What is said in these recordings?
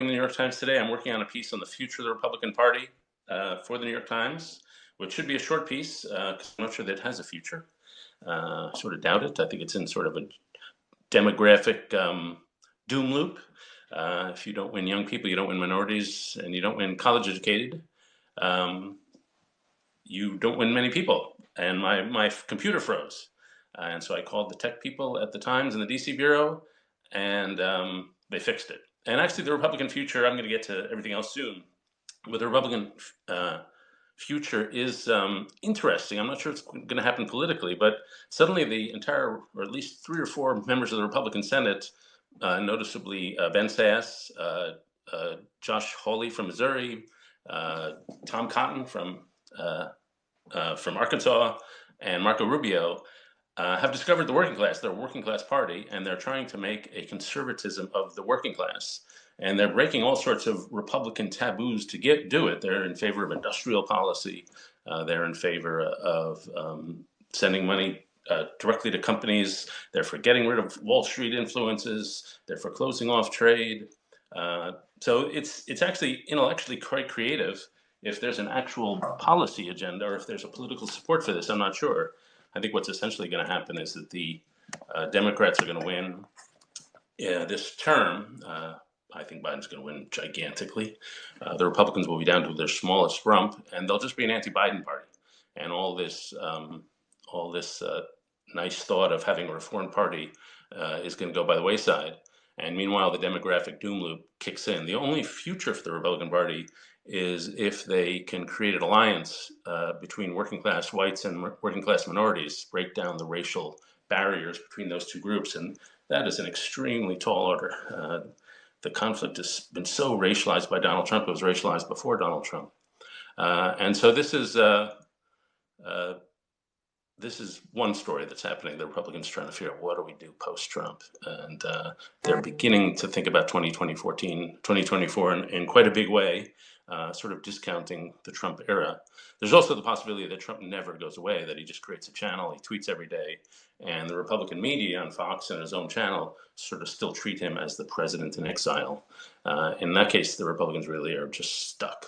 the New York Times today. I'm working on a piece on the future of the Republican Party for the New York Times, which should be a short piece because I'm not sure that it has a future. I sort of doubt it. I think it's in sort of a demographic doom loop. If you don't win young people, you don't win minorities, and you don't win college educated, you don't win many people. And my computer froze. And so I called the tech people at the Times and the DC Bureau, and they fixed it. And actually, the Republican future, I'm going to get to everything else soon, but the Republican future is interesting. I'm not sure it's going to happen politically, but suddenly the entire, or at least 3 or 4 members of the Republican Senate, noticeably Ben Sass, Josh Hawley from Missouri, Tom Cotton from Arkansas, and Marco Rubio, have discovered the working class. They're a working class party, and they're trying to make a conservatism of the working class. And they're breaking all sorts of Republican taboos to do it. They're in favor of industrial policy. They're in favor of sending money directly to companies. They're for getting rid of Wall Street influences. They're for closing off trade. So it's actually intellectually quite creative. If there's an actual policy agenda or if there's a political support for this, I'm not sure. I think what's essentially going to happen is that the Democrats are going to win this term. I think Biden's going to win gigantically. The Republicans will be down to their smallest rump, and they'll just be an anti-Biden party. And all this nice thought of having a reform party is going to go by the wayside. And meanwhile, the demographic doom loop kicks in. The only future for the Republican Party is if they can create an alliance between working class whites and working class minorities, break down the racial barriers between those two groups. And that is an extremely tall order. The conflict has been so racialized by Donald Trump. It was racialized before Donald Trump. And so this is one story that's happening. The Republicans trying to figure out what do we do post-Trump. And they're beginning to think about 2024 in quite a big way, sort of discounting the Trump era. There's also the possibility that Trump never goes away, that he just creates a channel, he tweets every day, and the Republican media on Fox and his own channel sort of still treat him as the president in exile. In that case, the Republicans really are just stuck.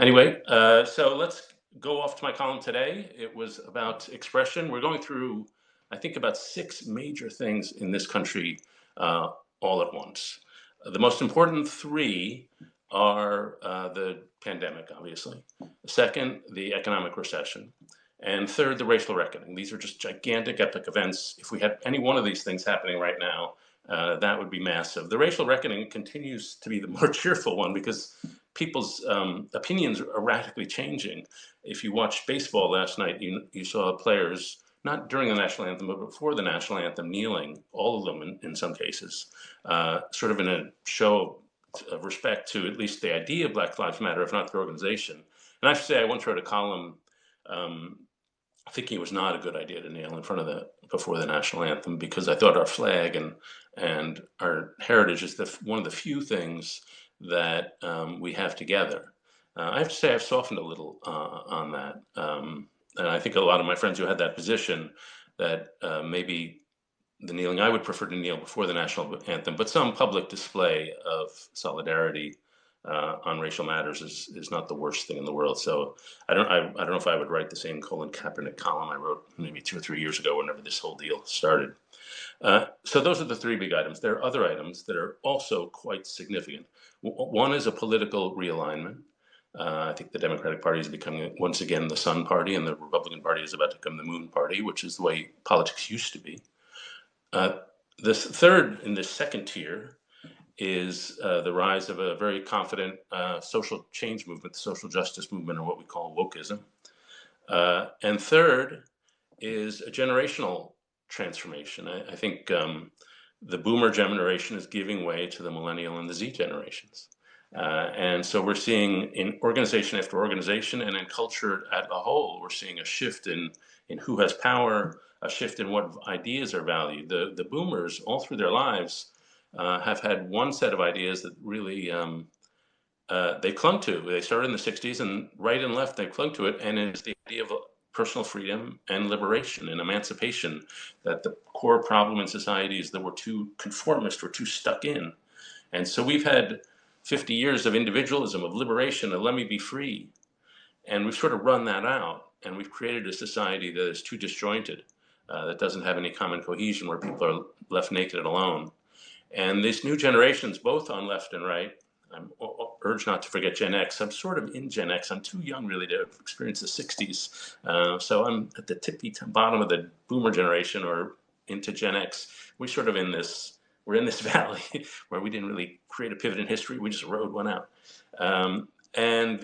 Anyway, so let's go off to my column today. It was about expression. We're going through, I think, about 6 major things in this country all at once. The most important 3 are the pandemic, obviously. Second, the economic recession. And third, the racial reckoning. These are just gigantic, epic events. If we had any one of these things happening right now, that would be massive. The racial reckoning continues to be the more cheerful one because people's opinions are radically changing. If you watched baseball last night, you saw players, not during the national anthem, but before the national anthem, kneeling, all of them in some cases, sort of in a show of respect to at least the idea of Black Lives Matter, if not the organization. And I have to say, I once wrote a column thinking it was not a good idea to kneel in front of before the national anthem, because I thought our flag and our heritage is one of the few things that we have together. I have to say I've softened a little on that. And I think a lot of my friends who had that position, that maybe the kneeling, I would prefer to kneel before the national anthem, but some public display of solidarity on racial matters is not the worst thing in the world. So I don't know if I would write the same Colin Kaepernick column I wrote maybe 2 or 3 years ago, whenever this whole deal started. So those are the 3 big items. There are other items that are also quite significant. One is a political realignment. I think the Democratic Party is becoming once again the sun party, and the Republican Party is about to become the moon party, which is the way politics used to be. The third in this second tier is the rise of a very confident social change movement, the social justice movement, or what we call wokeism. And third is a generational transformation. I think the boomer generation is giving way to the millennial and the Z generations. And so we're seeing in organization after organization and in culture as a whole, we're seeing a shift in who has power, a shift in what ideas are valued. The boomers, all through their lives, have had one set of ideas that really they clung to. They started in the 60s, and right and left they clung to it, and it's the idea of personal freedom and liberation and emancipation, that the core problem in society is that we're too conformist, we're too stuck in. And so we've had 50 years of individualism, of liberation, of let me be free. And we've sort of run that out, and we've created a society that is too disjointed, that doesn't have any common cohesion, where people are left naked and alone. And these new generations, both on left and right, I'm urged not to forget Gen X. I'm sort of in Gen X. I'm too young really to experience the 60s. So I'm at the tippy bottom of the boomer generation or into Gen X. We're in this valley where we didn't really create a pivot in history. We just rode one out. And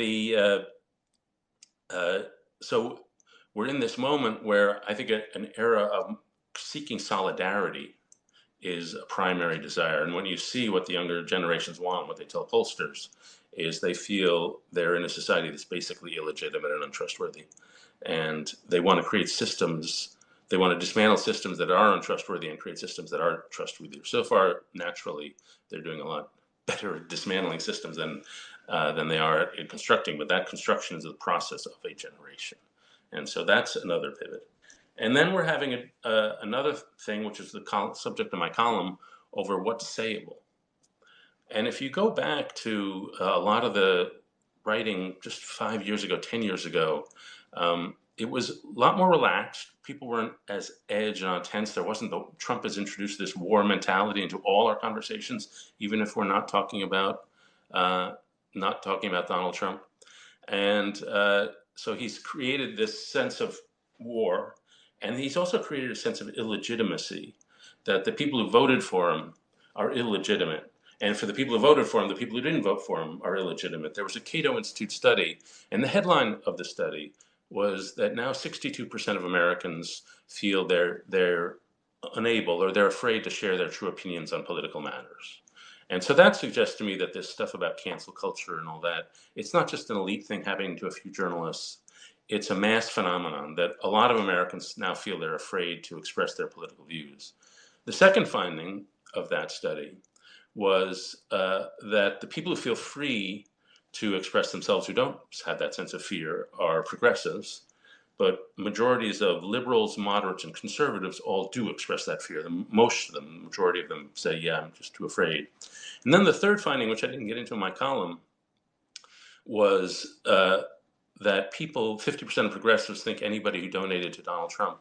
so we're in this moment where I think an era of seeking solidarity is a primary desire. And when you see what the younger generations want, what they tell pollsters, is they feel they're in a society that's basically illegitimate and untrustworthy. And they want to create systems, they want to dismantle systems that are untrustworthy and create systems that are trustworthy. So far, naturally, they're doing a lot better at dismantling systems than they are at constructing, but that construction is the process of a generation. And so that's another pivot. And then we're having another thing, which is the subject of my column, over what's sayable. And if you go back to a lot of the writing just 5 years ago, 10 years ago, it was a lot more relaxed. People weren't as edged and tense. There wasn't Trump has introduced this war mentality into all our conversations, even if we're not talking about Donald Trump. And so he's created this sense of war. And he's also created a sense of illegitimacy, that the people who voted for him are illegitimate. And for the people who voted for him, the people who didn't vote for him are illegitimate. There was a Cato Institute study, and the headline of the study was that now 62% of Americans feel they're unable or they're afraid to share their true opinions on political matters. And so that suggests to me that this stuff about cancel culture and all that, it's not just an elite thing happening to a few journalists. It's a mass phenomenon that a lot of Americans now feel they're afraid to express their political views. The second finding of that study was that the people who feel free to express themselves, who don't have that sense of fear, are progressives, but majorities of liberals, moderates, and conservatives all do express that fear. Most of them, the majority of them say, yeah, I'm just too afraid. And then the third finding, which I didn't get into in my column, was that 50% of progressives think anybody who donated to Donald Trump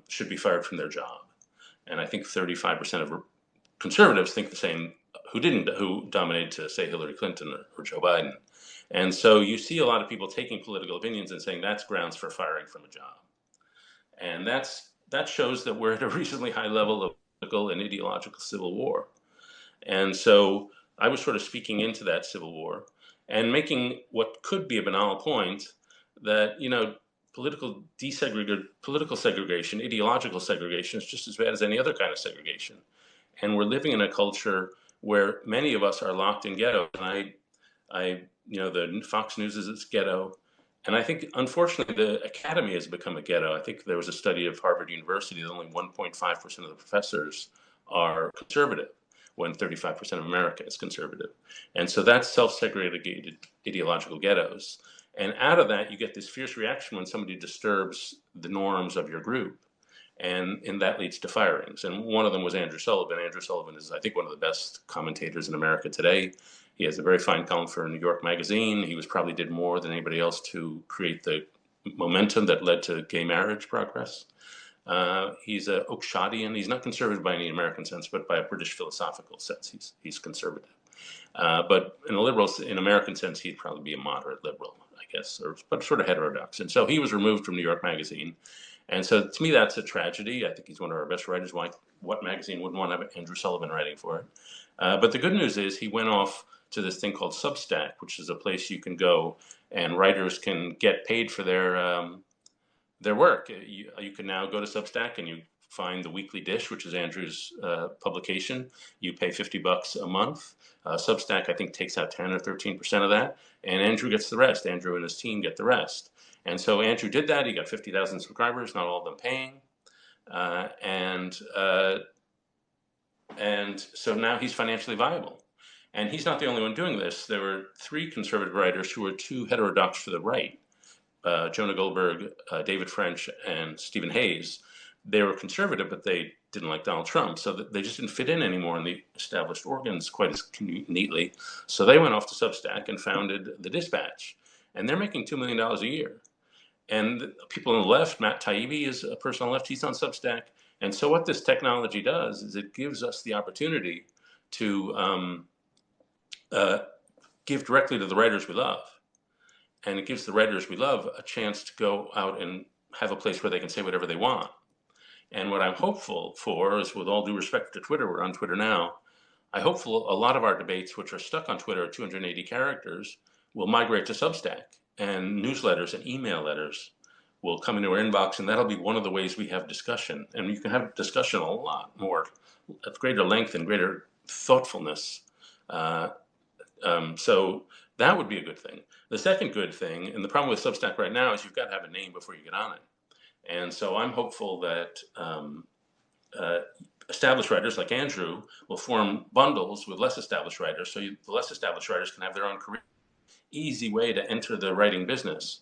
should be fired from their job. And I think 35% of conservatives think the same, who dominated to, say, Hillary Clinton or Joe Biden. And so you see a lot of people taking political opinions and saying that's grounds for firing from a job. And that shows that we're at a reasonably high level of political and ideological civil war. And so I was sort of speaking into that civil war and making what could be a banal point that, political segregation, ideological segregation is just as bad as any other kind of segregation. And we're living in a culture where many of us are locked in ghettos. And the Fox News is its ghetto. And I think, unfortunately, the academy has become a ghetto. I think there was a study of Harvard University that only 1.5% of the professors are conservative, when 35% of America is conservative. And so that's self-segregated ideological ghettos. And out of that, you get this fierce reaction when somebody disturbs the norms of your group. And that leads to firings. And one of them was Andrew Sullivan. Andrew Sullivan is, I think, one of the best commentators in America today. He has a very fine column for New York Magazine. He probably did more than anybody else to create the momentum that led to gay marriage progress. He's a Oakshottian. He's not conservative by any American sense, but by a British philosophical sense, he's conservative. But in American sense, he'd probably be a moderate liberal, I guess, but sort of heterodox. And so he was removed from New York Magazine. And so to me, that's a tragedy. I think he's one of our best writers. What magazine wouldn't want to have Andrew Sullivan writing for it? But the good news is he went off to this thing called Substack, which is a place you can go and writers can get paid for their work. You can now go to Substack and you find The Weekly Dish, which is Andrew's publication. You pay $50 a month. Substack, I think, takes out 10 or 13% of that, and Andrew gets the rest. Andrew and his team get the rest. And so Andrew did that. He got 50,000 subscribers, not all of them paying. And so now he's financially viable. And he's not the only one doing this. There were 3 conservative writers who were too heterodox for the right, Jonah Goldberg, David French, and Stephen Hayes, they were conservative, but they didn't like Donald Trump, so they just didn't fit in anymore in the established organs quite as neatly. So they went off to Substack and founded the Dispatch, and they're making $2 million a year. And people on the left, Matt Taibbi is a person on the left, he's on Substack. And so what this technology does is it gives us the opportunity to uh, give directly to the writers we love. And it gives the writers we love a chance to go out and have a place where they can say whatever they want. And what I'm hopeful for is, with all due respect to Twitter, we're on Twitter now, I hope a lot of our debates, which are stuck on Twitter at 280 characters, will migrate to Substack, and newsletters and email letters will come into our inbox, and that'll be one of the ways we have discussion. And you can have discussion a lot more, at greater length and greater thoughtfulness. So that would be a good thing. The second good thing, and the problem with Substack right now, is you've got to have a name before you get on it. And so I'm hopeful that established writers like Andrew will form bundles with less established writers, so the less established writers can have their own career. Easy way to enter the writing business.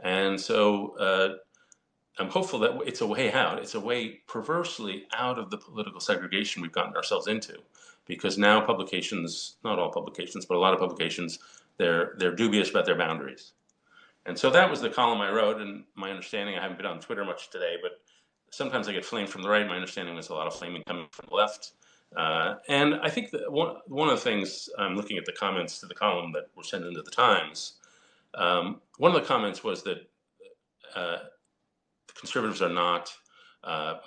And so I'm hopeful that it's a way out. It's a way perversely out of the political segregation we've gotten ourselves into, because now publications, not all publications, but a lot of publications, they're dubious about their boundaries. And so that was the column I wrote, and my understanding, I haven't been on Twitter much today, but sometimes I get flamed from the right. My understanding was a lot of flaming coming from the left. And I think that one of the things, I'm looking at the comments to the column that were sent into the Times, one of the comments was that conservatives are not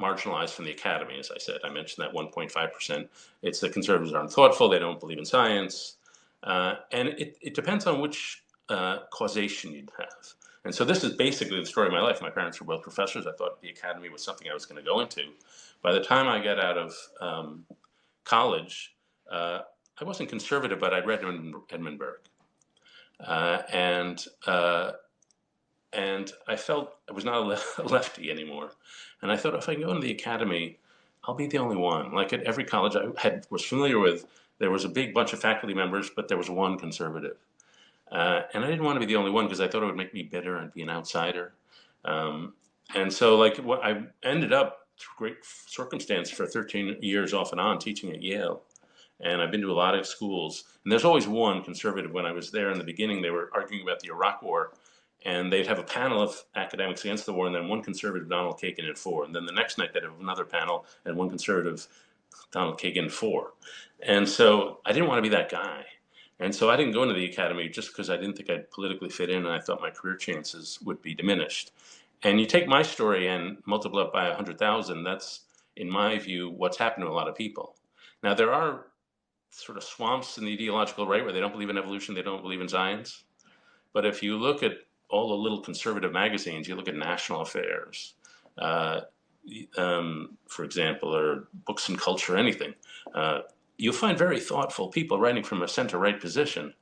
marginalized from the academy, as I said. I mentioned that 1.5%. It's that conservatives are unthoughtful, they don't believe in science, and it depends on which causation you'd have. And so this is basically the story of my life. My parents were both professors. I thought the academy was something I was going to go into. By the time I got out of college, I wasn't conservative, but I'd read Edmund Burke. And I felt I was not a lefty anymore. And I thought, if I can go into the academy, I'll be the only one. Like at every college I was familiar with, there was a big bunch of faculty members, but there was one conservative. And I didn't want to be the only one, because I thought it would make me bitter and be an outsider. And so, like, what I ended up, through great circumstance, for 13 years off and on teaching at Yale. And I've been to a lot of schools. And there's always one conservative. When I was there in the beginning, they were arguing about the Iraq War. And they'd have a panel of academics against the war, and then one conservative, Donald Kagan, for. And then the next night, they'd have another panel, and one conservative, Donald Kagan, for. And so I didn't want to be that guy. And so I didn't go into the academy just because I didn't think I'd politically fit in, and I thought my career chances would be diminished. And you take my story and multiply it by 100,000, that's, in my view, what's happened to a lot of people. Now, there are sort of swamps in the ideological right where they don't believe in evolution, they don't believe in science. But if you look at all the little conservative magazines, you look at National Affairs, for example, or Books and Culture, anything, you'll find very thoughtful people writing from a center-right position,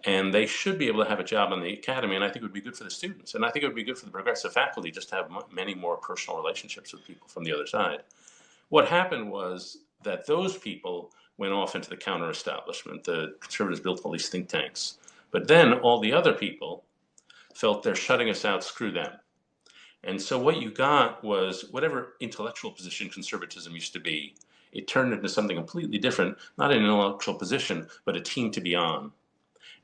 and they should be able to have a job in the academy, and I think it would be good for the students, and I think it would be good for the progressive faculty just to have many more personal relationships with people from the other side. What happened was that those people went off into the counter-establishment. The conservatives built all these think tanks. But then all the other people felt they're shutting us out, screw them. And so what you got was, whatever intellectual position conservatism used to be, it turned into something completely different, not an intellectual position, but a team to be on.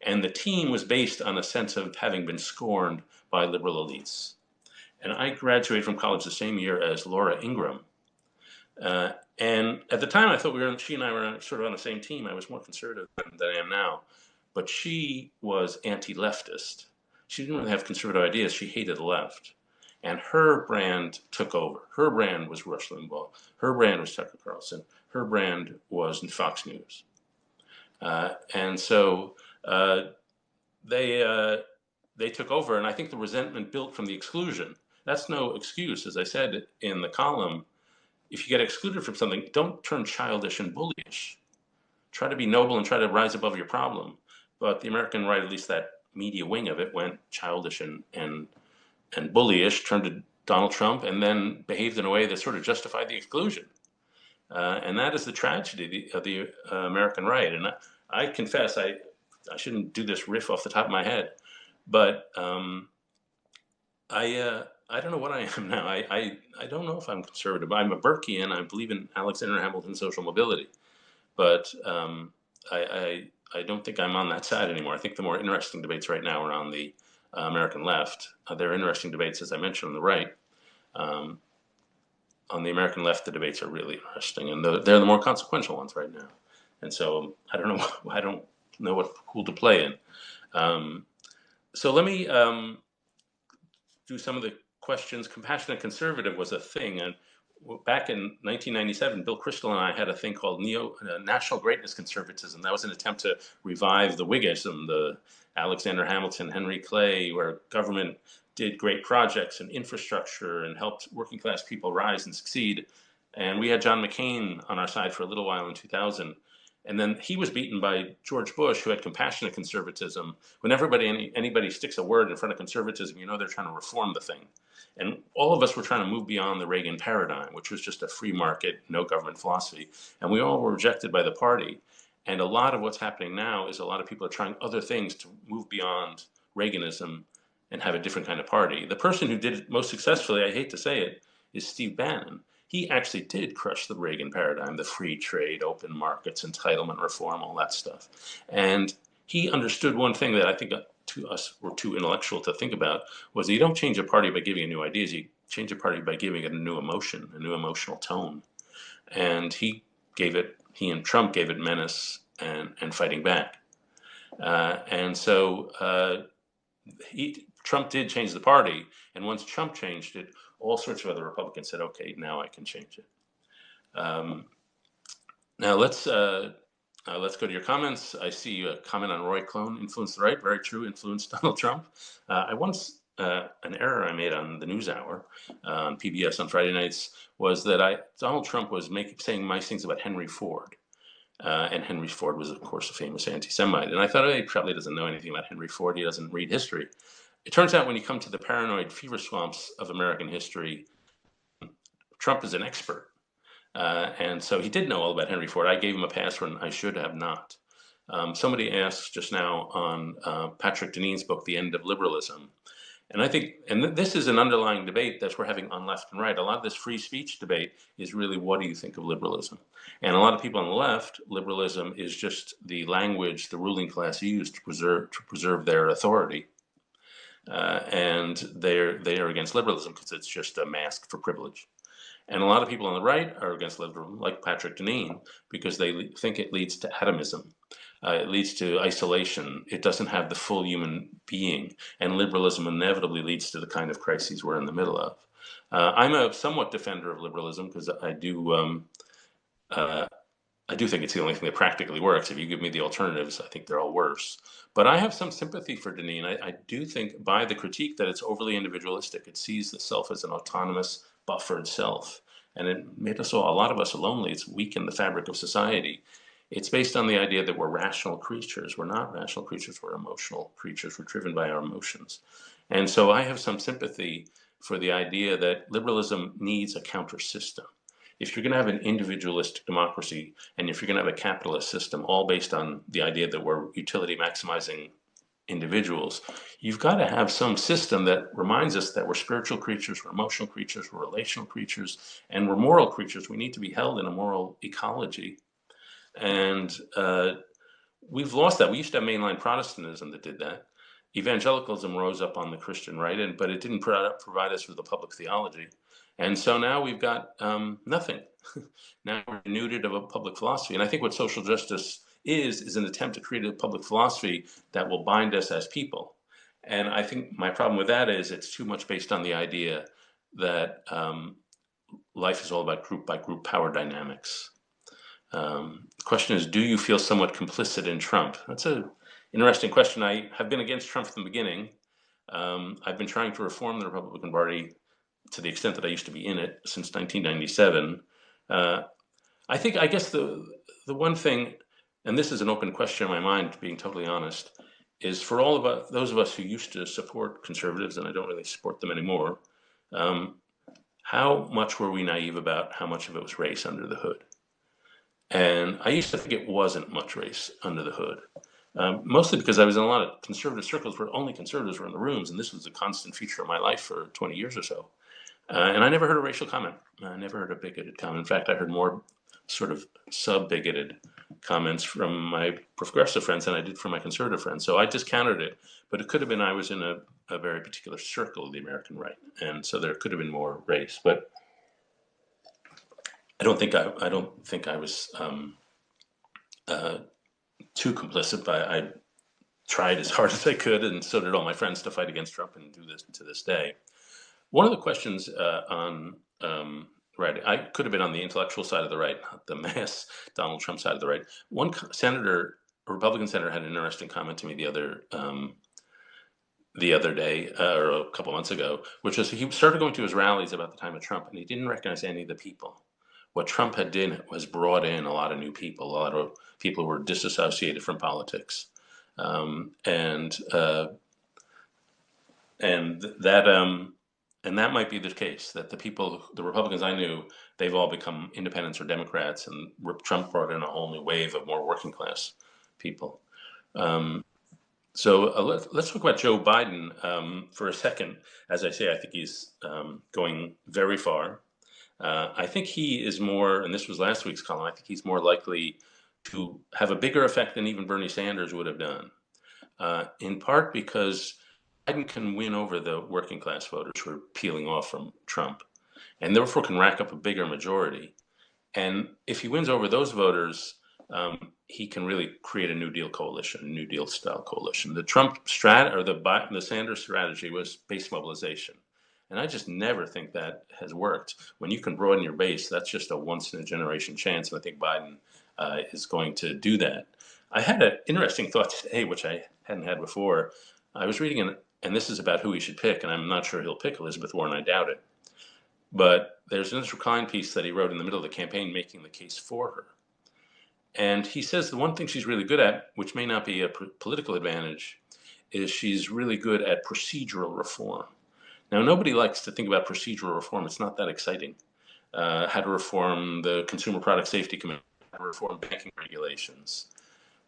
And the team was based on a sense of having been scorned by liberal elites. And I graduated from college the same year as Laura Ingraham. And at the time, I thought she and I were sort of on the same team. I was more conservative than I am now. But she was anti-leftist. She didn't really have conservative ideas. She hated the left. And her brand took over. Her brand was Rush Limbaugh. Her brand was Tucker Carlson. Her brand was Fox News. And so they took over. And I think the resentment built from the exclusion. That's no excuse. As I said in the column, if you get excluded from something, don't turn childish and bullyish. Try to be noble and try to rise above your problem. But the American right, at least that media wing of it, went childish and bullyish, turned to Donald Trump, and then behaved in a way that sort of justified the exclusion. And that is the tragedy of the American right. And I confess, I shouldn't do this riff off the top of my head, but I I don't know what I am now. I don't know if I'm conservative. I'm a Burkean. I believe in Alexander Hamilton's social mobility, but I don't think I'm on that side anymore. I think the more interesting debates right now are on the American left. There are interesting debates, as I mentioned, on the right. Um, on the American left, the debates are really interesting, and they're the more consequential ones right now. And so I don't know. I don't know what pool to play in. Um, so let me do some of the questions. Compassionate conservative was a thing, and back in 1997, Bill Kristol and I had a thing called National Greatness Conservatism. That was an attempt to revive the Whiggism, the Alexander Hamilton, Henry Clay, where government did great projects and infrastructure and helped working class people rise and succeed. And we had John McCain on our side for a little while in 2000. And then he was beaten by George Bush, who had compassionate conservatism. When anybody sticks a word in front of conservatism, you know they're trying to reform the thing. And all of us were trying to move beyond the Reagan paradigm, which was just a free market, no government philosophy. And we all were rejected by the party. And a lot of what's happening now is a lot of people are trying other things to move beyond Reaganism and have a different kind of party. The person who did it most successfully, I hate to say it, is Steve Bannon. He actually did crush the Reagan paradigm, the free trade, open markets, entitlement reform, all that stuff. And he understood one thing that I think to us were too intellectual to think about was that you don't change a party by giving it new ideas. You change a party by giving it a new emotion, a new emotional tone. And he and Trump gave it menace and fighting back. And so Trump did change the party, and once Trump changed it, all sorts of other Republicans said, "Okay, now I can change it." Now let's go to your comments. I see a comment on Roy Cohn influenced the right. Very true, influenced Donald Trump. An error I made on the NewsHour on PBS on Friday nights was that Donald Trump was saying nice things about Henry Ford. And Henry Ford was, of course, a famous anti-Semite. And I thought, he probably doesn't know anything about Henry Ford. He doesn't read history. It turns out when you come to the paranoid fever swamps of American history, Trump is an expert. And so he did know all about Henry Ford. I gave him a pass when I should have not. Somebody asked just now on Patrick Deneen's book, The End of Liberalism. And I think, this is an underlying debate that we're having on left and right. A lot of this free speech debate is really, what do you think of liberalism? And a lot of people on the left, liberalism is just the language the ruling class used to preserve their authority. And they are against liberalism because it's just a mask for privilege. And a lot of people on the right are against liberalism, like Patrick Deneen, because they think it leads to atomism. It leads to isolation. It doesn't have the full human being. And liberalism inevitably leads to the kind of crises we're in the middle of. I'm a somewhat defender of liberalism because I do think it's the only thing that practically works. If you give me the alternatives, I think they're all worse. But I have some sympathy for Deneen. I do think, by the critique, that it's overly individualistic. It sees the self as an autonomous, buffered self. And it made a lot of us lonely. It's weakened the fabric of society. It's based on the idea that we're rational creatures. We're not rational creatures. We're emotional creatures. We're driven by our emotions. And so I have some sympathy for the idea that liberalism needs a counter system. If you're going to have an individualistic democracy, and if you're going to have a capitalist system, all based on the idea that we're utility maximizing individuals, you've got to have some system that reminds us that we're spiritual creatures, we're emotional creatures, we're relational creatures, and we're moral creatures. We need to be held in a moral ecology. And we've lost that. We used to have mainline Protestantism that did that. Evangelicalism rose up on the Christian right, but it didn't provide us with a public theology. And so now we've got nothing. Now we're denuded of a public philosophy. And I think what social justice is an attempt to create a public philosophy that will bind us as people. And I think my problem with that is it's too much based on the idea that life is all about group by group power dynamics. The question is, do you feel somewhat complicit in Trump? That's an interesting question. I have been against Trump from the beginning. I've been trying to reform the Republican Party to the extent that I used to be in it since 1997. I guess the one thing, and this is an open question in my mind, being totally honest, is for all of those of us who used to support conservatives, and I don't really support them anymore, how much were we naive about how much of it was race under the hood? And I used to think it wasn't much race under the hood. Mostly because I was in a lot of conservative circles where only conservatives were in the rooms, and this was a constant feature of my life for 20 years or so. And I never heard a racial comment. I never heard a bigoted comment. In fact, I heard more sort of sub-bigoted comments from my progressive friends than I did from my conservative friends. So I discounted it, but it could have been I was in a very particular circle of the American right, and so there could have been more race. But I don't think I was uh, too complicit. I tried as hard as I could, and so did all my friends, to fight against Trump and do this to this day. One of the questions on right, I could have been on the intellectual side of the right, not the mass Donald Trump side of the right. One senator, a Republican senator, had an interesting comment to me the other day or a couple months ago, which was he started going to his rallies about the time of Trump, and he didn't recognize any of the people. What Trump had done was brought in a lot of new people, a lot of people who were disassociated from politics, um, and uh, and that and that might be the case, that the Republicans I knew, they've all become independents or Democrats, and Trump brought in a whole new wave of more working class people. Um, let's talk about Joe Biden for a second. As I say, I think he's going very far. I think he is more, and this was last week's column, I think he's more likely to have a bigger effect than even Bernie Sanders would have done, in part because Biden can win over the working class voters who are peeling off from Trump, and therefore can rack up a bigger majority. And if he wins over those voters, he can really create a New Deal coalition, a New Deal style coalition. The Trump strat or the Sanders strategy was base mobilization, and I just never think that has worked. When you can broaden your base, that's just a once in a generation chance, and I think Biden is going to do that. I had an interesting thought today, which I hadn't had before. I was reading and this is about who he should pick, and I'm not sure he'll pick Elizabeth Warren. I doubt it. But there's an Mr. Klein piece that he wrote in the middle of the campaign making the case for her. And he says the one thing she's really good at, which may not be a political advantage, is she's really good at procedural reform. Now, nobody likes to think about procedural reform. It's not that exciting. How to reform the Consumer Product Safety Commission, how to reform banking regulations.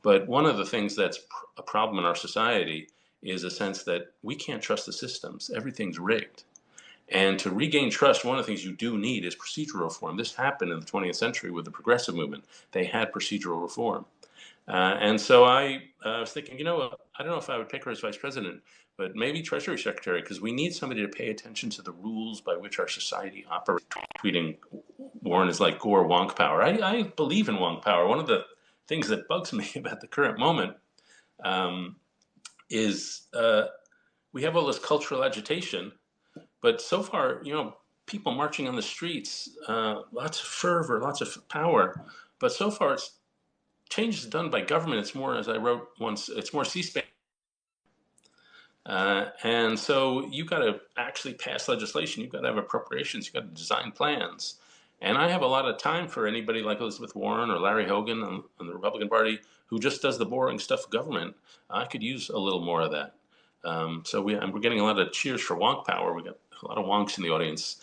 But one of the things that's a problem in our society is a sense that we can't trust the systems. Everything's rigged. And to regain trust, one of the things you do need is procedural reform. This happened in the 20th century with the progressive movement. They had procedural reform. And so I was thinking, I don't know if I would pick her as vice president, but maybe Treasury Secretary, because we need somebody to pay attention to the rules by which our society operates. Tweeting Warren is like Gore wonk power. I believe in wonk power. One of the things that bugs me about the current moment is we have all this cultural agitation, but so far, people marching on the streets, lots of fervor, lots of power. But so far, change is done by government. It's more, as I wrote once, it's more C-SPAN. And so you've got to actually pass legislation. You've got to have appropriations. You've got to design plans. And I have a lot of time for anybody like Elizabeth Warren or Larry Hogan on the Republican Party who just does the boring stuff of government. I could use a little more of that. So we're getting a lot of cheers for wonk power. We got a lot of wonks in the audience.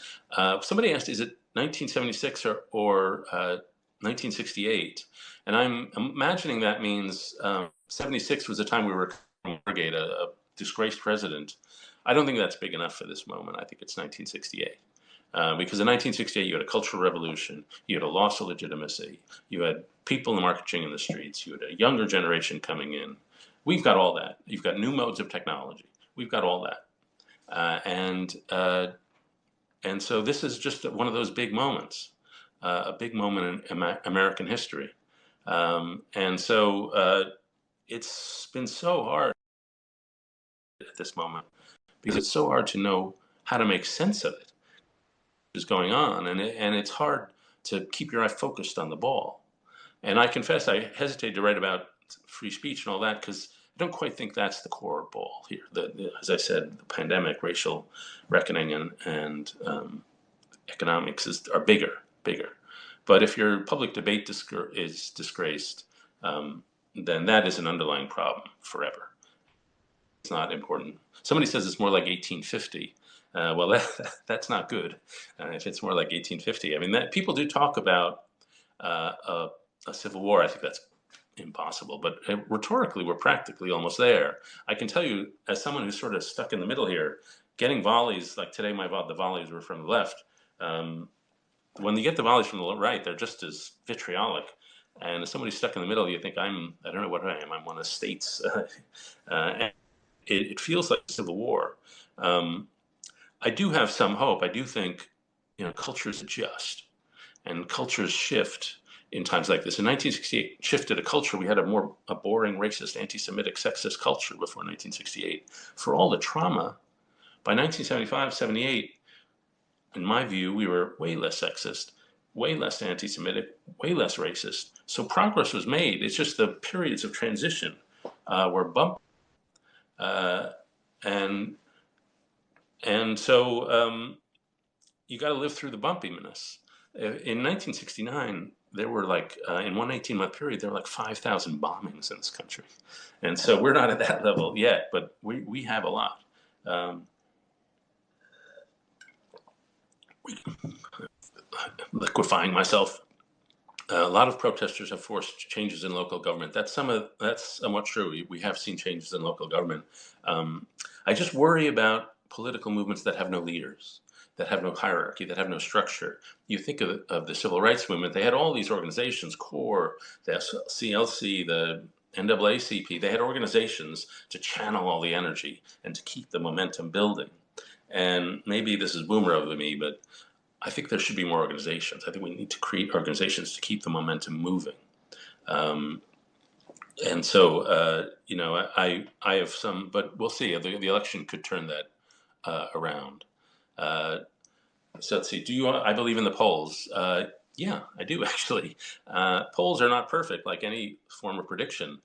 Somebody asked, is it 1976 or 1968? And I'm imagining that means 76 was the time we were Watergate, a disgraced president. I don't think that's big enough for this moment. I think it's 1968. Because in 1968, you had a cultural revolution, you had a loss of legitimacy, you had people marching in the streets, you had a younger generation coming in. We've got all that. You've got new modes of technology. We've got all that. And so this is just one of those big moments, a big moment in American history. And so it's been so hard at this moment because it's so hard to know how to make sense of it, what is going on. And it's hard to keep your eye focused on the ball. And I confess I hesitate to write about free speech and all that because I don't quite think that's the core ball here. As I said, the pandemic, racial reckoning, and economics are bigger. But if your public debate is disgraced, then that is an underlying problem forever. It's not important. Somebody says it's more like 1850. Well, that's not good. If it's more like 1850, I mean, people do talk about a civil war. I think that's impossible, but rhetorically, we're practically almost there. I can tell you, as someone who's sort of stuck in the middle here, getting volleys like today, the volleys were from the left. Um, when you get the volleys from the right, they're just as vitriolic. And as somebody stuck in the middle, you think I don't know what I am. I'm one of the states. And it feels like a civil war. Um, I do have some hope. I do think, cultures adjust and cultures shift in times like this. In 1968, shifted a culture. We had a boring, racist, anti-Semitic, sexist culture before 1968. For all the trauma, by 1975, 78, in my view, we were way less sexist, way less anti-Semitic, way less racist. So progress was made. It's just the periods of transition were bumpy, uh, and so you got to live through the bumpiness. In 1969, there were in one 18-month period, there were like 5,000 bombings in this country, and so we're not at that level yet, but we have a lot. Um, Liquefying myself. A lot of protesters have forced changes in local government. That's somewhat true. We have seen changes in local government. I just worry about political movements that have no leaders, that have no hierarchy, that have no structure. You think of the civil rights movement. They had all these organizations, CORE, the CLC, the NAACP. They had organizations to channel all the energy and to keep the momentum building. And maybe this is boomer of me, but I think there should be more organizations. I think we need to create organizations to keep the momentum moving. Um, and so, I have some, but we'll see. The election could turn that around. Uh, so let's see. I believe in the polls. Yeah, I do actually. Polls are not perfect, like any form of prediction.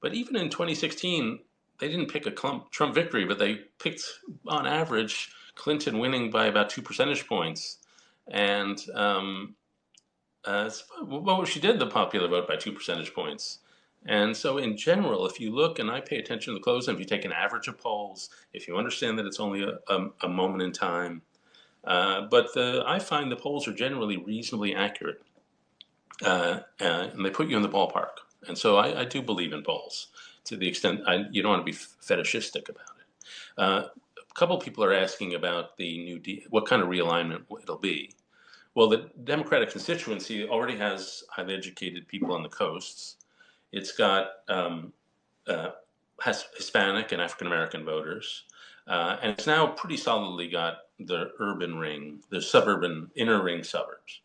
But even in 2016, they didn't pick a Trump victory, but they picked, on average, Clinton winning by about 2 percentage points. And well, she did the popular vote by 2 percentage points. And so, in general, if you look, and I pay attention to the close, and if you take an average of polls, if you understand that it's only a moment in time, but I find the polls are generally reasonably accurate, and they put you in the ballpark. And so, I do believe in polls to the extent you don't want to be fetishistic about it. A couple people are asking about the New Deal, what kind of realignment it'll be. Well, the Democratic constituency already has highly educated people on the coasts. It's got has Hispanic and African American voters, and it's now pretty solidly got the urban ring, the suburban inner ring suburbs.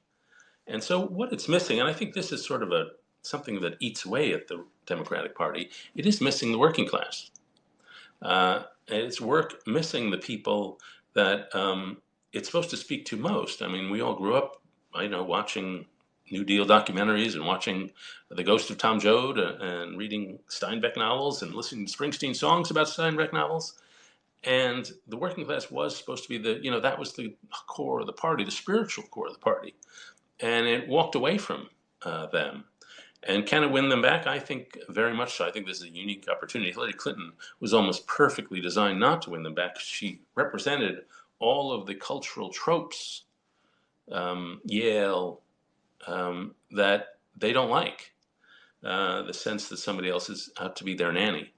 And so, what it's missing, and I think this is sort of something that eats away at the Democratic Party, it is missing the working class. It's missing the people that it's supposed to speak to most. I mean, we all grew up, watching New Deal documentaries and watching The Ghost of Tom Joad and reading Steinbeck novels and listening to Springsteen songs about Steinbeck novels. And the working class was supposed to be that was the core of the party, the spiritual core of the party. And it walked away from them. And can it win them back? I think very much so. I think this is a unique opportunity. Hillary Clinton was almost perfectly designed not to win them back. She represented all of the cultural tropes, Yale, that they don't like. The sense that somebody else is out to be their nanny.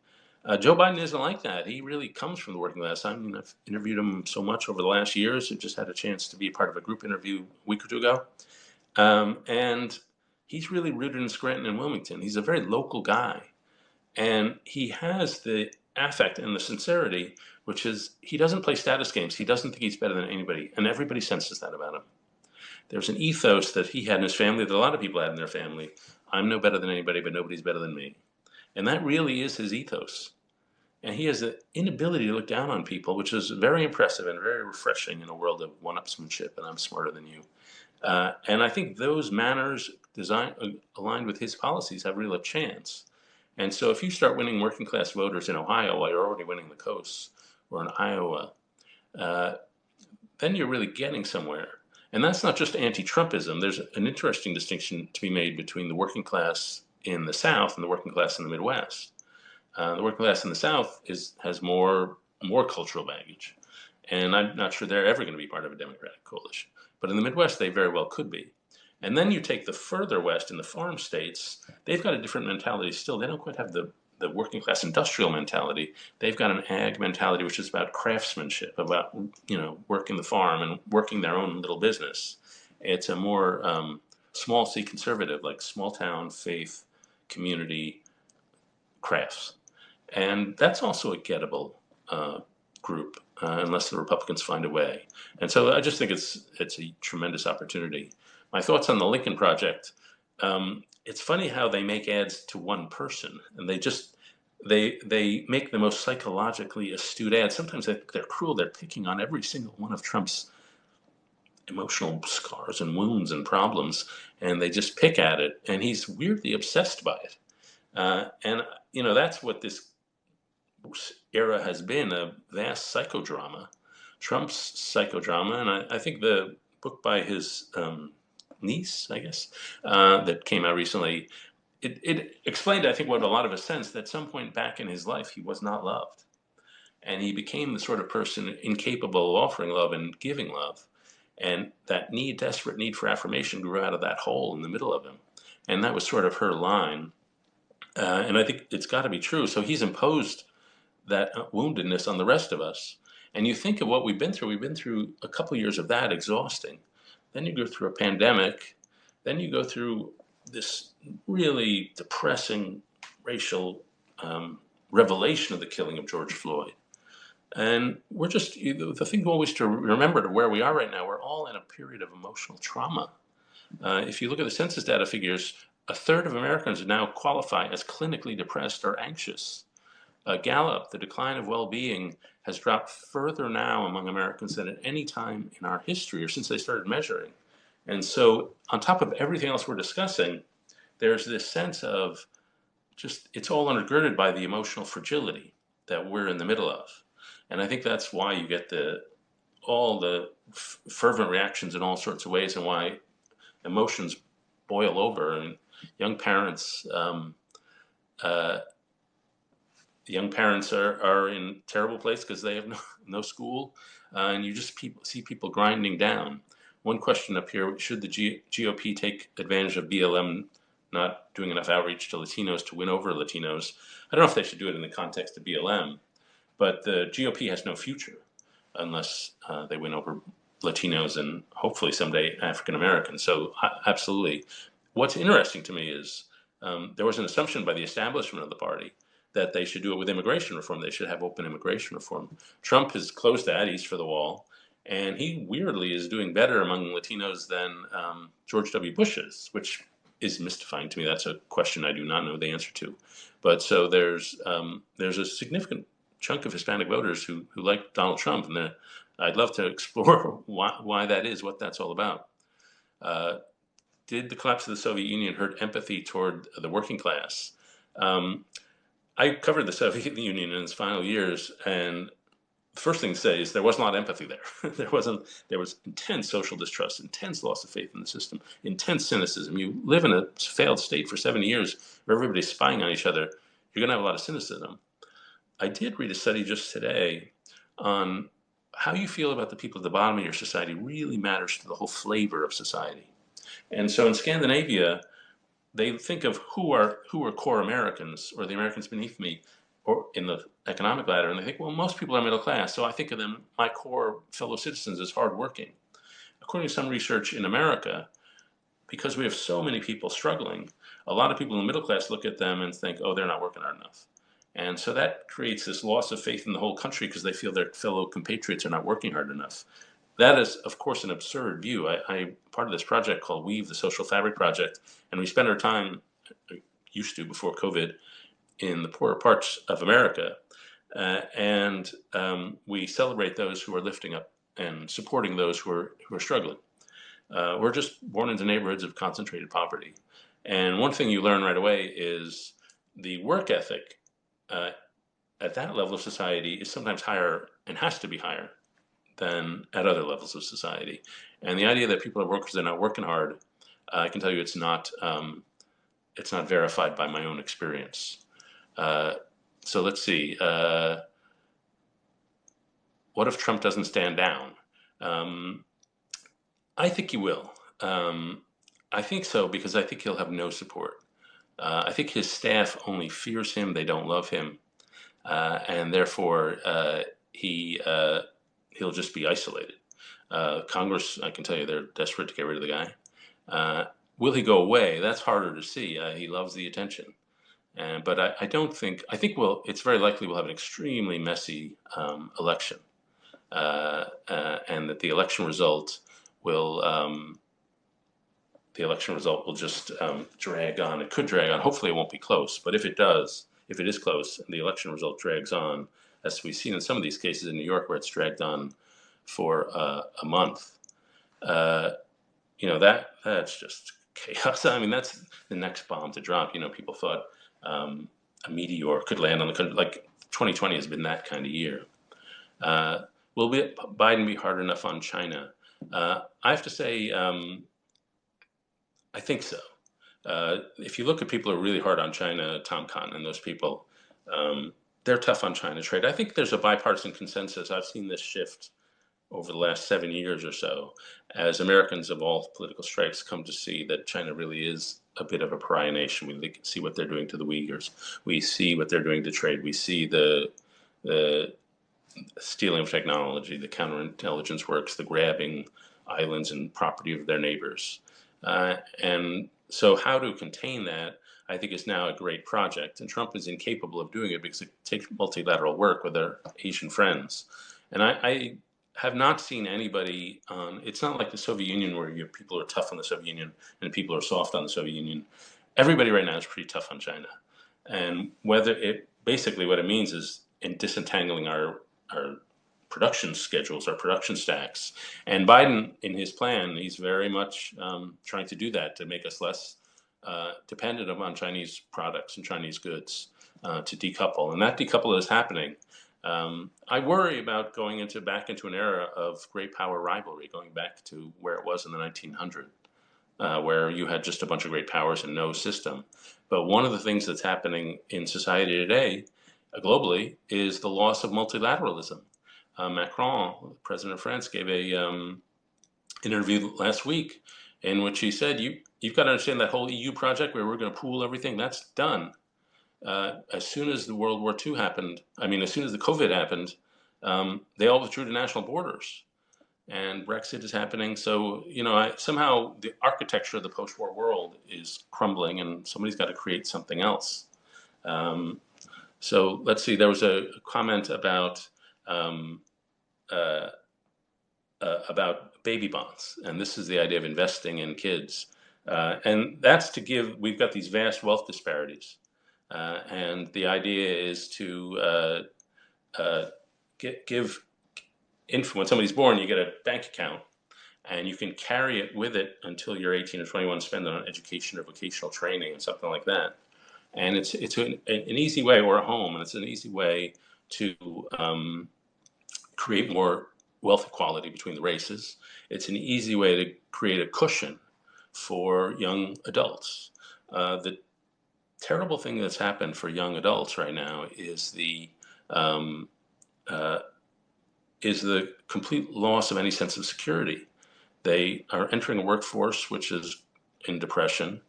Joe Biden isn't like that. He really comes from the working class. I mean, I've interviewed him so much over the last years. I just had a chance to be a part of a group interview a week or two ago. And he's really rooted in Scranton and Wilmington. He's a very local guy. And he has the affect and the sincerity, which is he doesn't play status games. He doesn't think he's better than anybody. And everybody senses that about him. There's an ethos that he had in his family that a lot of people had in their family. I'm no better than anybody, but nobody's better than me. And that really is his ethos. And he has the inability to look down on people, which is very impressive and very refreshing in a world of one-upsmanship and I'm smarter than you. And I think those manners aligned with his policies have really a chance. And so if you start winning working class voters in Ohio while you're already winning the coasts, or in Iowa, then you're really getting somewhere. And that's not just anti-Trumpism. There's an interesting distinction to be made between the working class in the South and the working class in the Midwest. The working class in the South has more cultural baggage. And I'm not sure they're ever going to be part of a Democratic coalition. But in the Midwest, they very well could be. And then you take the further west in the farm states, they've got a different mentality still. They don't quite have the working class industrial mentality. They've got an ag mentality, which is about craftsmanship, about, working the farm and working their own little business. It's a more small c conservative, like small town, faith, community, crafts. And that's also a gettable group, unless the Republicans find a way. And so I just think it's a tremendous opportunity. My thoughts on the Lincoln Project. It's funny how they make ads to one person, and they make the most psychologically astute ads. Sometimes they're cruel. They're picking on every single one of Trump's emotional scars and wounds and problems, and they just pick at it. And he's weirdly obsessed by it. And that's what this era has been, a vast psychodrama, Trump's psychodrama. And I think the book by his niece, I guess, that came out recently, it explained, I think, what a lot of us sensed, that at some point back in his life, he was not loved. And he became the sort of person incapable of offering love and giving love. And that desperate need for affirmation grew out of that hole in the middle of him. And that was sort of her line. And I think it's got to be true. So he's imposed that woundedness on the rest of us. And you think of what we've been through. We've been through a couple of years of that, exhausting. Then you go through a pandemic. Then you go through this really depressing racial revelation of the killing of George Floyd. And we're just, the thing always to remember to where we are right now, we're all in a period of emotional trauma. If you look at the census data figures, a third of Americans now qualify as clinically depressed or anxious. Gallup, the decline of well-being has dropped further now among Americans than at any time in our history or since they started measuring. And so on top of everything else we're discussing, there's this sense of just, it's all undergirded by the emotional fragility that we're in the middle of. And I think that's why you get all the fervent reactions in all sorts of ways, and why emotions boil over. And young parents, are in terrible place because they have no school, and you just see people grinding down. One question up here: should the GOP take advantage of BLM not doing enough outreach to Latinos to win over Latinos? I don't know if they should do it in the context of BLM, but the GOP has no future unless they win over Latinos and hopefully someday African Americans. So absolutely. What's interesting to me is there was an assumption by the establishment of the party that they should do it with immigration reform. They should have open immigration reform. Trump has closed that. He's for the wall. And he weirdly is doing better among Latinos than George W. Bush is, which is mystifying to me. That's a question I do not know the answer to. But so there's a significant chunk of Hispanic voters who like Donald Trump. And I'd love to explore why that is, what that's all about. Did the collapse of the Soviet Union hurt empathy toward the working class? I covered the Soviet Union in its final years, and the first thing to say is there was not empathy there. There was intense social distrust, intense loss of faith in the system, intense cynicism. You live in a failed state for 70 years where everybody's spying on each other. You're going to have a lot of cynicism. I did read a study just today on how you feel about the people at the bottom of your society really matters to the whole flavor of society. And so in Scandinavia, they think of who are core Americans, or the Americans beneath me, or in the economic ladder, and they think, well, most people are middle class, so I think of them, my core fellow citizens, as hardworking. According to some research in America, because we have so many people struggling, a lot of people in the middle class look at them and think, oh, they're not working hard enough. And so that creates this loss of faith in the whole country because they feel their fellow compatriots are not working hard enough. That is, of course, an absurd view. I'm part of this project called Weave, the Social Fabric Project, and we spend our time, used to before COVID, in the poorer parts of America, and we celebrate those who are lifting up and supporting those who are struggling. We're just born into neighborhoods of concentrated poverty, and one thing you learn right away is the work ethic at that level of society is sometimes higher and has to be higher than at other levels of society. And the idea that people are workers, they're not working hard, I can tell you it's not verified by my own experience. So let's see. What if Trump doesn't stand down? I think he will. I think so, because I think he'll have no support. I think his staff only fears him; they don't love him, and therefore he he'll just be isolated. Congress, I can tell you, they're desperate to get rid of the guy. Uh, will he go away? That's harder to see. He loves the attention. But I don't think, I think it's very likely we'll have an extremely messy election. And that will, um, the election result will just drag on. It could drag on. Hopefully it won't be close. But if it does, if it is close and the election result drags on, as we've seen in some of these cases in New York where it's dragged on for a month, uh, that's just chaos. I mean, that's the next bomb to drop. People thought um, a meteor could land on the country. Like 2020 has been that kind of year. Uh, will Biden be hard enough on China? I have to say, I think so. If you look at people who are really hard on China, Tom Cotton and those people, they're tough on China trade. I think there's a bipartisan consensus. I've seen this shift over the last 7 years or so, as Americans of all political stripes come to see that China really is a bit of a pariah nation. We see what they're doing to the Uyghurs. We see what they're doing to trade. We see the stealing of technology, the counterintelligence works, the grabbing islands and property of their neighbors. And so how to contain that, I think, is now a great project. And Trump is incapable of doing it because it takes multilateral work with their Asian friends. And I have not seen anybody on, it's not like the Soviet Union where you have people who are tough on the Soviet Union and people who are soft on the Soviet Union. Everybody right now is pretty tough on China. And basically what it means is in disentangling our production schedules, our production stacks. And Biden, in his plan, he's very much trying to do that to make us less dependent upon Chinese products and Chinese goods, to decouple. And that decouple is happening. I worry about going back into an era of great power rivalry, going back to where it was in the 1900s, where you had just a bunch of great powers and no system. But one of the things that's happening in society today, globally, is the loss of multilateralism. Macron, the president of France, gave a interview last week in which he said, you've got to understand that whole EU project where we're going to pool everything, that's done. As soon as the World War II happened, as soon as the COVID happened, they all withdrew to national borders. And Brexit is happening. So, somehow the architecture of the post-war world is crumbling and somebody's got to create something else. So let's see, there was a comment um, uh, about baby bonds. And this is the idea of investing in kids. And that's we've got these vast wealth disparities. And the idea is to give when somebody's born, you get a bank account and you can carry it with it until you're 18 or 21, spend it on education or vocational training and something like that. And it's an easy way, or a home, and it's an easy way to create more wealth equality between the races. It's an easy way to create a cushion for young adults. The terrible thing that's happened for young adults right now is the complete loss of any sense of security. They are entering a workforce which is in depression.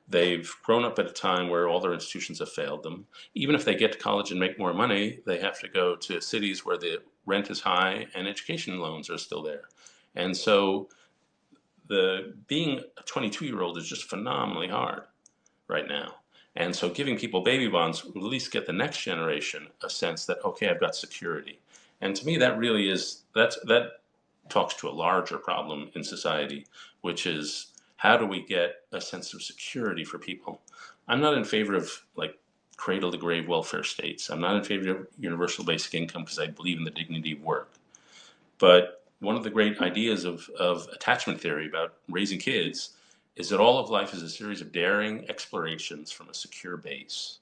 They've grown up at a time where all their institutions have failed them. Even if they get to college and make more money, they have to go to cities where the rent is high and education loans are still there. And so being a 22-year-old is just phenomenally hard right now. And so giving people baby bonds will at least get the next generation a sense that, okay, I've got security. And to me, that really that talks to a larger problem in society, which is how do we get a sense of security for people? I'm not in favor of like cradle to grave welfare states. I'm not in favor of universal basic income because I believe in the dignity of work. But one of the great ideas of attachment theory about raising kids is that all of life is a series of daring explorations from a secure base.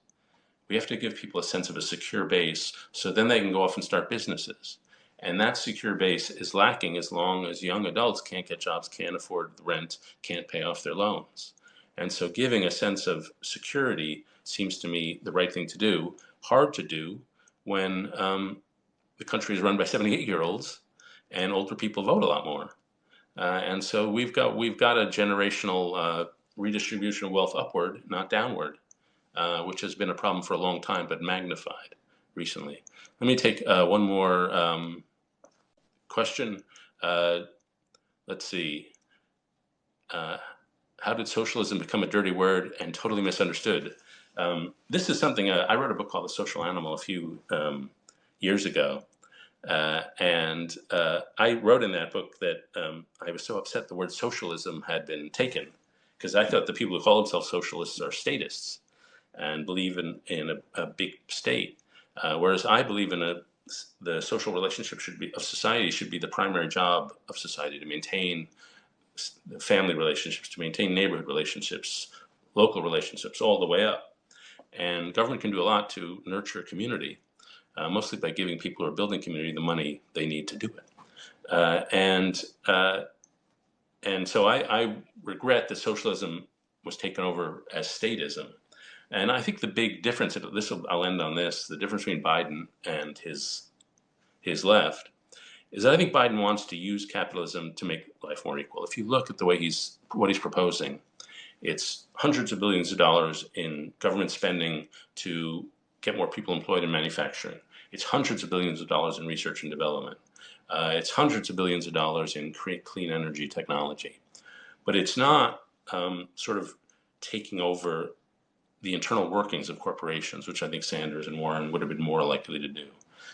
We have to give people a sense of a secure base so then they can go off and start businesses. And that secure base is lacking as long as young adults can't get jobs, can't afford the rent, can't pay off their loans. And so giving a sense of security seems to me the right thing to do, hard to do when the country is run by 78-year-olds and older people vote a lot more. And so we've got a generational redistribution of wealth upward, not downward, which has been a problem for a long time, but magnified recently. Let me take one more question. Uh, let's see. Uh, how did socialism become a dirty word and totally misunderstood? This is something I wrote a book called The Social Animal a few years ago. And I wrote in that book that I was so upset the word socialism had been taken, because I thought the people who call themselves socialists are statists and believe in a big state, whereas I believe the social relationship of society should be the primary job of society, to maintain family relationships, to maintain neighborhood relationships, local relationships, all the way up. And government can do a lot to nurture a community, mostly by giving people who are building community the money they need to do it. Uh, and uh, and so I regret that socialism was taken over as statism. And I think the big difference, I'll end on this, the difference between Biden and his left is that I think Biden wants to use capitalism to make life more equal. If you look at the way what he's proposing, it's hundreds of billions of dollars in government spending to get more people employed in manufacturing. It's hundreds of billions of dollars in research and development. It's hundreds of billions of dollars in clean energy technology. But it's not sort of taking over the internal workings of corporations, which I think Sanders and Warren would have been more likely to do.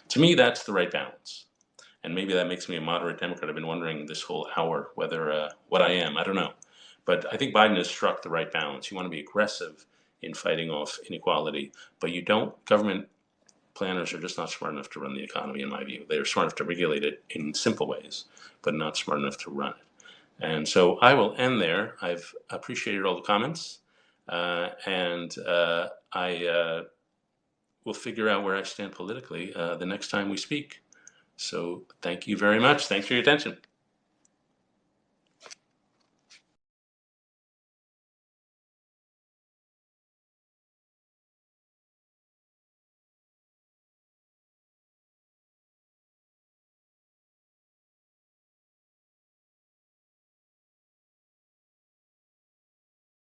To me, that's the right balance. And maybe that makes me a moderate Democrat. I've been wondering this whole hour whether what I am. I don't know. But I think Biden has struck the right balance. You want to be aggressive in fighting off inequality, but you don't. Government planners are just not smart enough to run the economy, in my view. They are smart enough to regulate it in simple ways, but not smart enough to run it. And so I will end there. I've appreciated all the comments, and I will figure out where I stand politically the next time we speak. So thank you very much. Thanks for your attention.